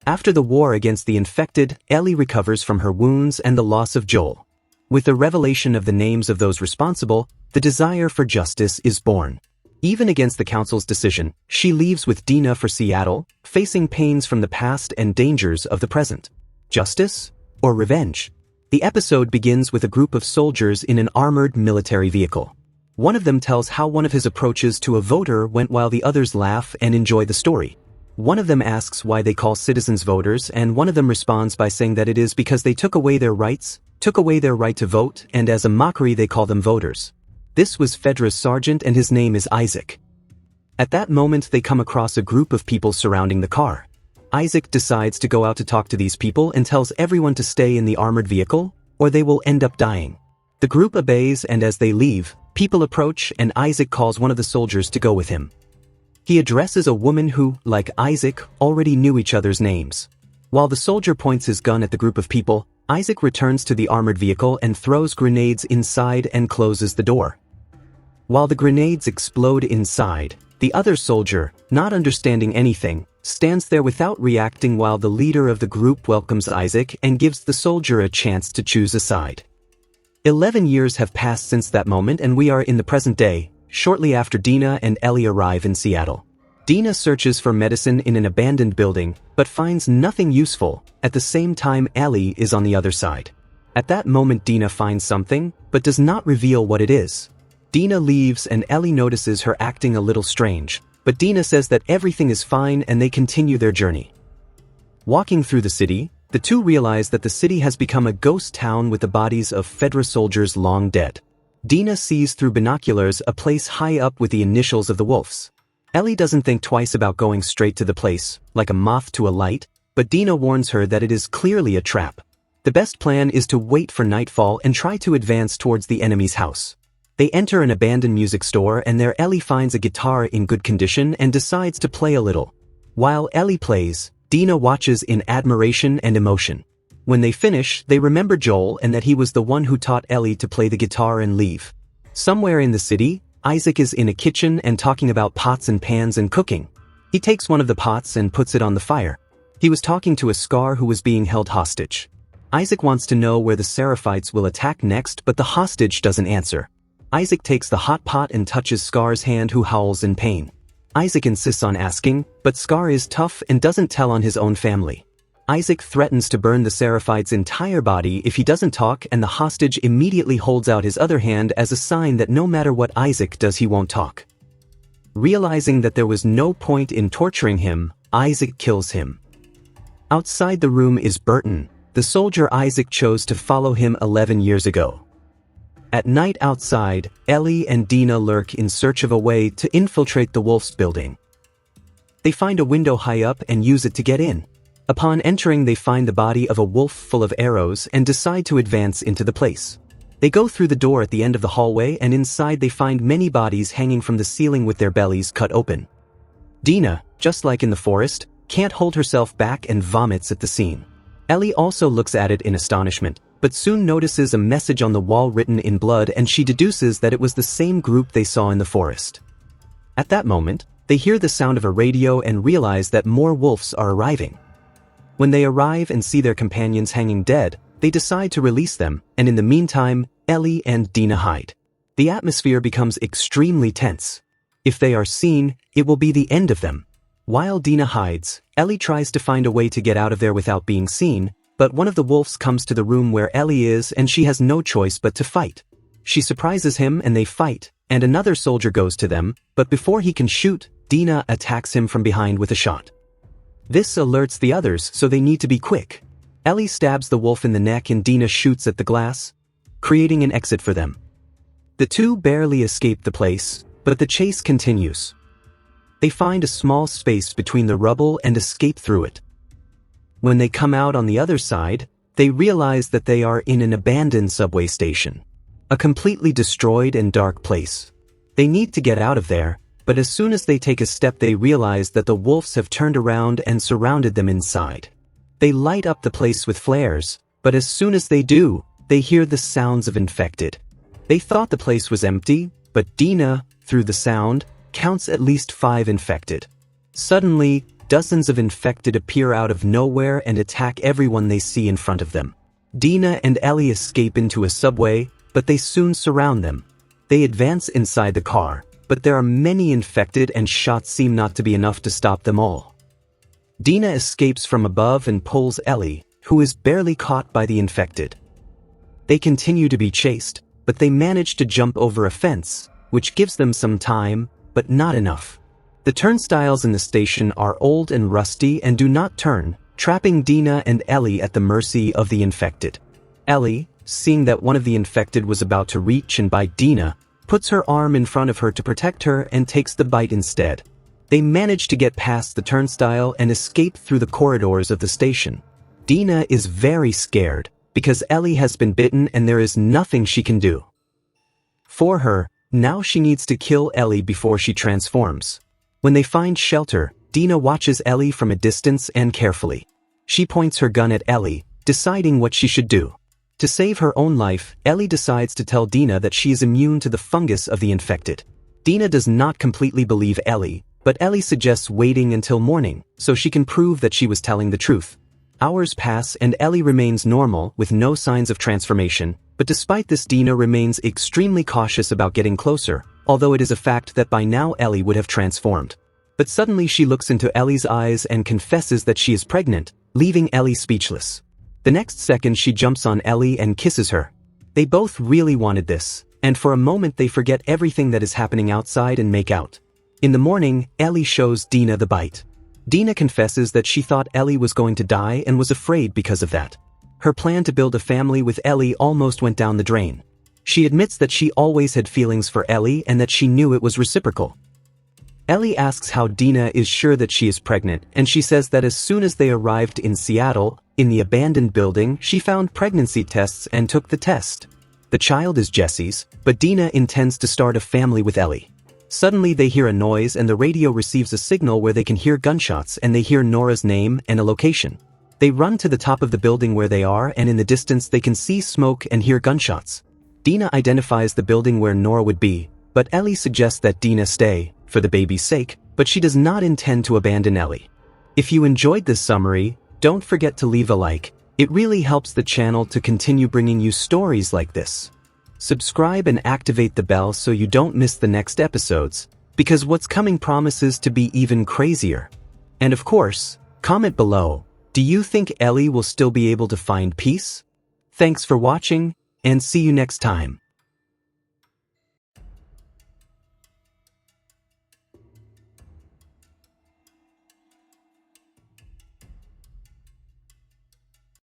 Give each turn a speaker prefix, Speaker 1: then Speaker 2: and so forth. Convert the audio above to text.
Speaker 1: After the war against the infected, Ellie recovers from her wounds and the loss of Joel. With the revelation of the names of those responsible, the desire for justice is born. Even against the council's decision, she leaves with Dina for Seattle, facing pains from the past and dangers of the present. Justice or revenge? The episode begins with a group of soldiers in an armored military vehicle. One of them tells how one of his approaches to a voter went while the others laugh and enjoy the story. One of them asks why they call citizens voters, and one of them responds by saying that it is because they took away their right to vote, and as a mockery they call them voters. This was Fedra's sergeant and his name is Isaac. At that moment they come across a group of people surrounding the car. Isaac decides to go out to talk to these people and tells everyone to stay in the armored vehicle, or they will end up dying. The group obeys, and as they leave, people approach and Isaac calls one of the soldiers to go with him. He addresses a woman who, like Isaac, already knew each other's names. While the soldier points his gun at the group of people, Isaac returns to the armored vehicle and throws grenades inside and closes the door. While the grenades explode inside, the other soldier, not understanding anything, stands there without reacting while the leader of the group welcomes Isaac and gives the soldier a chance to choose a side. 11 years have passed since that moment and we are in the present day, shortly after Dina and Ellie arrive in Seattle. Dina searches for medicine in an abandoned building, but finds nothing useful. At the same time, Ellie is on the other side. At that moment Dina finds something, but does not reveal what it is. Dina leaves and Ellie notices her acting a little strange, but Dina says that everything is fine and they continue their journey. Walking through the city, the two realize that the city has become a ghost town with the bodies of Fedra soldiers long dead. Dina sees through binoculars a place high up with the initials of the wolves. Ellie doesn't think twice about going straight to the place, like a moth to a light, but Dina warns her that it is clearly a trap. The best plan is to wait for nightfall and try to advance towards the enemy's house. They enter an abandoned music store and there Ellie finds a guitar in good condition and decides to play a little. While Ellie plays, Dina watches in admiration and emotion. When they finish, they remember Joel and that he was the one who taught Ellie to play the guitar and leave. Somewhere in the city, Isaac is in a kitchen and talking about pots and pans and cooking. He takes one of the pots and puts it on the fire. He was talking to a Scar who was being held hostage. Isaac wants to know where the Seraphites will attack next, but the hostage doesn't answer. Isaac takes the hot pot and touches Scar's hand, who howls in pain. Isaac insists on asking, but Scar is tough and doesn't tell on his own family. Isaac threatens to burn the Seraphite's entire body if he doesn't talk, and the hostage immediately holds out his other hand as a sign that no matter what Isaac does he won't talk. Realizing that there was no point in torturing him, Isaac kills him. Outside the room is Burton, the soldier Isaac chose to follow him 11 years ago. At night outside, Ellie and Dina lurk in search of a way to infiltrate the Wolf's building. They find a window high up and use it to get in. Upon entering, they find the body of a wolf full of arrows and decide to advance into the place. They go through the door at the end of the hallway and inside they find many bodies hanging from the ceiling with their bellies cut open. Dina, just like in the forest, can't hold herself back and vomits at the scene. Ellie also looks at it in astonishment, but soon notices a message on the wall written in blood and she deduces that it was the same group they saw in the forest. At that moment, they hear the sound of a radio and realize that more wolves are arriving. When they arrive and see their companions hanging dead, they decide to release them, and in the meantime, Ellie and Dina hide. The atmosphere becomes extremely tense. If they are seen, it will be the end of them. While Dina hides, Ellie tries to find a way to get out of there without being seen, but one of the wolves comes to the room where Ellie is and she has no choice but to fight. She surprises him and they fight, and another soldier goes to them, but before he can shoot, Dina attacks him from behind with a shot. This alerts the others, so they need to be quick. Ellie stabs the wolf in the neck and Dina shoots at the glass, creating an exit for them. The two barely escape the place, but the chase continues. They find a small space between the rubble and escape through it. When they come out on the other side, they realize that they are in an abandoned subway station. A completely destroyed and dark place. They need to get out of there, but as soon as they take a step they realize that the wolves have turned around and surrounded them inside. They light up the place with flares, but as soon as they do, they hear the sounds of infected. They thought the place was empty, but Dina, through the sound, counts at least 5 infected. Suddenly, dozens of infected appear out of nowhere and attack everyone they see in front of them. Dina and Ellie escape into a subway, but they soon surround them. They advance inside the car, but there are many infected and shots seem not to be enough to stop them all. Dina escapes from above and pulls Ellie, who is barely caught by the infected. They continue to be chased, but they manage to jump over a fence, which gives them some time, but not enough. The turnstiles in the station are old and rusty and do not turn, trapping Dina and Ellie at the mercy of the infected. Ellie, seeing that one of the infected was about to reach and bite Dina, puts her arm in front of her to protect her and takes the bite instead. They manage to get past the turnstile and escape through the corridors of the station. Dina is very scared, because Ellie has been bitten and there is nothing she can do. For her, now she needs to kill Ellie before she transforms. When they find shelter, Dina watches Ellie from a distance and carefully. She points her gun at Ellie, deciding what she should do. To save her own life, Ellie decides to tell Dina that she is immune to the fungus of the infected. Dina does not completely believe Ellie, but Ellie suggests waiting until morning, so she can prove that she was telling the truth. Hours pass and Ellie remains normal with no signs of transformation, but despite this Dina remains extremely cautious about getting closer, although it is a fact that by now Ellie would have transformed. But suddenly she looks into Ellie's eyes and confesses that she is pregnant, leaving Ellie speechless. The next second she jumps on Ellie and kisses her. They both really wanted this, and for a moment they forget everything that is happening outside and make out. In the morning, Ellie shows Dina the bite. Dina confesses that she thought Ellie was going to die and was afraid because of that. Her plan to build a family with Ellie almost went down the drain. She admits that she always had feelings for Ellie and that she knew it was reciprocal. Ellie asks how Dina is sure that she is pregnant, and she says that as soon as they arrived in Seattle, in the abandoned building, she found pregnancy tests and took the test. The child is Jesse's, but Dina intends to start a family with Ellie. Suddenly they hear a noise and the radio receives a signal where they can hear gunshots and they hear Nora's name and a location. They run to the top of the building where they are and in the distance they can see smoke and hear gunshots. Dina identifies the building where Nora would be, but Ellie suggests that Dina stay, for the baby's sake, but she does not intend to abandon Ellie. If you enjoyed this summary, don't forget to leave a like. It really helps the channel to continue bringing you stories like this. Subscribe and activate the bell so you don't miss the next episodes, because what's coming promises to be even crazier. And of course, comment below, do you think Ellie will still be able to find peace? Thanks for watching, and see you next time.